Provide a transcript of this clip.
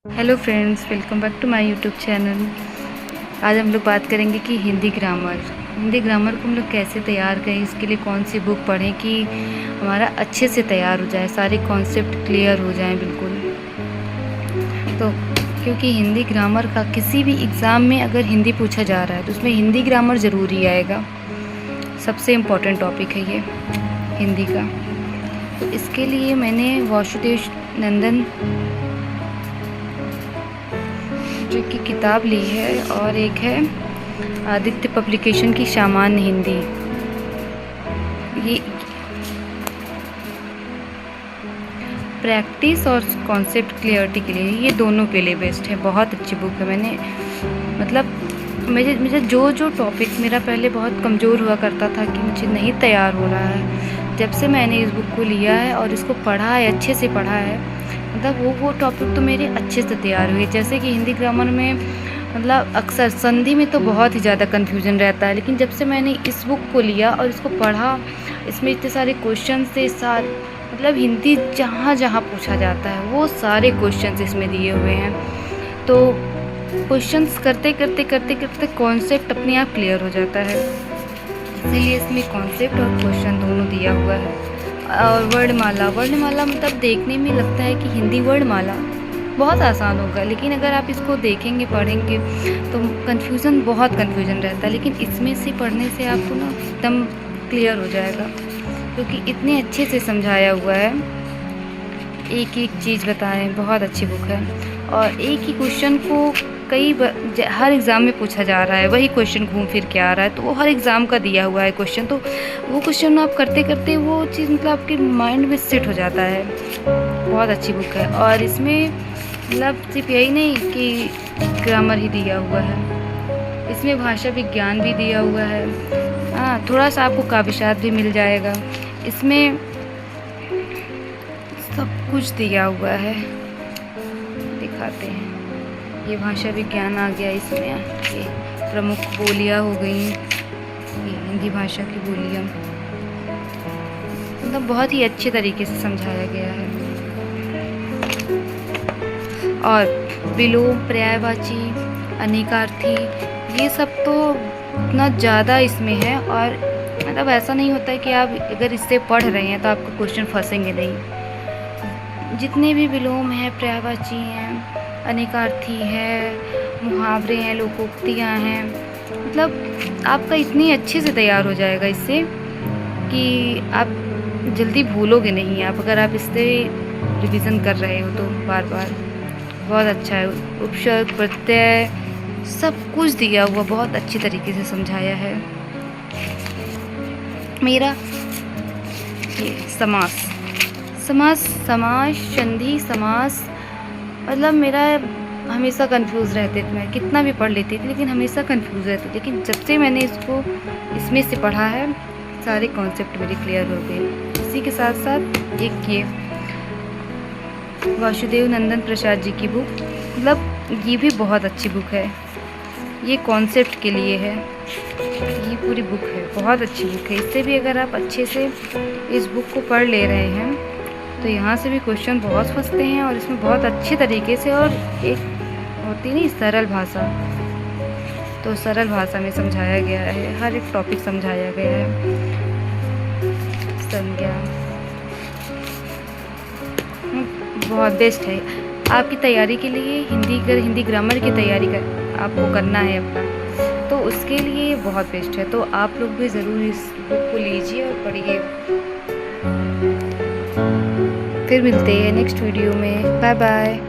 Hello friends, welcome back to my YouTube channel. आज हम लोग बात करेंगे कि हिंदी ग्रामर को हम लोग कैसे तैयार करें, इसके लिए कौन सी बुक पढ़ें कि हमारा अच्छे से तैयार हो जाए, सारे कॉन्सेप्ट क्लियर हो जाएं बिल्कुल। तो क्योंकि हिंदी ग्रामर का किसी भी एग्ज़ाम में अगर हिंदी पूछा जा रहा है तो उसमें हिंदी ग्रामर ज़रूर ही आएगा। सबसे इम्पोर्टेंट टॉपिक है ये हिंदी का। तो इसके लिए मैंने वासुदेव नंदन जी की किताब ली है और एक है आदित्य पब्लिकेशन की सामान्य हिंदी। ये प्रैक्टिस और कॉन्सेप्ट क्लियरिटी के लिए, ये दोनों के लिए बेस्ट है। बहुत अच्छी बुक है। मैंने मुझे जो टॉपिक मेरा पहले बहुत कमज़ोर हुआ करता था कि मुझे नहीं तैयार हो रहा है, जब से मैंने इस बुक को लिया है और इसको पढ़ा है, अच्छे से पढ़ा है, मतलब वो टॉपिक तो मेरे अच्छे से तैयार हुए। जैसे कि हिंदी ग्रामर में मतलब अक्सर संधि में तो बहुत ही ज़्यादा कन्फ्यूजन रहता है, लेकिन जब से मैंने इस बुक को लिया और इसको पढ़ा, इसमें इतने सारे क्वेश्चन थे, मतलब हिंदी जहाँ जहाँ पूछा जाता है वो सारे क्वेश्चंस इसमें दिए हुए हैं। तो क्वेश्चंस करते करते कॉन्सेप्ट अपने आप क्लियर हो जाता है। इसीलिए इसमें कॉन्सेप्ट और क्वेश्चन दोनों दिया हुआ है। और वर्णमाला मतलब देखने में लगता है कि हिंदी वर्णमाला बहुत आसान होगा, लेकिन अगर आप इसको देखेंगे, पढ़ेंगे तो बहुत कन्फ्यूज़न रहता है। लेकिन इसमें से पढ़ने से आपको ना एकदम क्लियर हो जाएगा, क्योंकि इतने अच्छे से समझाया हुआ है, एक एक चीज़ बताएं। बहुत अच्छी बुक है और एक ही क्वेश्चन को हर एग्ज़ाम में पूछा जा रहा है, वही क्वेश्चन घूम फिर के आ रहा है, तो वो हर एग्ज़ाम का दिया हुआ है क्वेश्चन। तो वो क्वेश्चन आप करते करते वो चीज़ मतलब आपके माइंड में सेट हो जाता है। बहुत अच्छी बुक है। और इसमें मतलब सिर्फ यही नहीं कि ग्रामर ही दिया हुआ है, इसमें भाषा विज्ञान भी दिया हुआ है। हाँ, थोड़ा सा आपको काविशात भी मिल जाएगा। इसमें सब कुछ दिया हुआ है, दिखाते हैं। ये भाषा विज्ञान आ गया इसमें। ये प्रमुख बोलियां हो गई, ये हिंदी भाषा की बोलियां, मतलब बहुत ही अच्छे तरीके से समझाया गया है। और विलोम, पर्यायवाची, अनेकार्थी, ये सब तो इतना ज़्यादा इसमें है। और मतलब ऐसा नहीं होता है कि आप अगर इससे पढ़ रहे हैं तो आपको क्वेश्चन फंसेंगे नहीं। जितने भी विलोम हैं, पर्यायवाची हैं, अनेकार्थी है, मुहावरे हैं, लोकोक्तियाँ हैं, मतलब आपका इतनी अच्छे से तैयार हो जाएगा इससे कि आप जल्दी भूलोगे नहीं। आप अगर आप इससे रिवीजन कर रहे हो तो बार बार, बहुत अच्छा है। उपसर्ग, प्रत्यय, सब कुछ दिया हुआ, बहुत अच्छी तरीके से समझाया है। मेरा ये समास, संधि समास, मतलब मेरा हमेशा कंफ्यूज रहते थे। मैं कितना भी पढ़ लेती थी लेकिन हमेशा कंफ्यूज रहती थी। लेकिन जब से मैंने इसमें से पढ़ा है, सारे कॉन्सेप्ट मेरे क्लियर हो गए। इसी के साथ साथ एक ये वासुदेव नंदन प्रसाद जी की बुक, मतलब ये भी बहुत अच्छी बुक है। ये कॉन्सेप्ट के लिए है, ये पूरी बुक है, बहुत अच्छी बुक है। इससे भी अगर आप अच्छे से इस बुक को पढ़ ले रहे हैं तो यहाँ से भी क्वेश्चन बहुत फंसते हैं। और इसमें बहुत अच्छे तरीके से, और एक होती नहीं सरल भाषा, तो सरल भाषा में समझाया गया है, हर एक टॉपिक समझाया गया है। संज्ञा बहुत बेस्ट है आपकी तैयारी के लिए। हिंदी ग्रामर की तैयारी आपको करना है अपना, तो उसके लिए बहुत बेस्ट है। तो आप लोग भी ज़रूर इस बुक को लीजिए और पढ़िए। फिर मिलते हैं नेक्स्ट वीडियो में। Bye bye.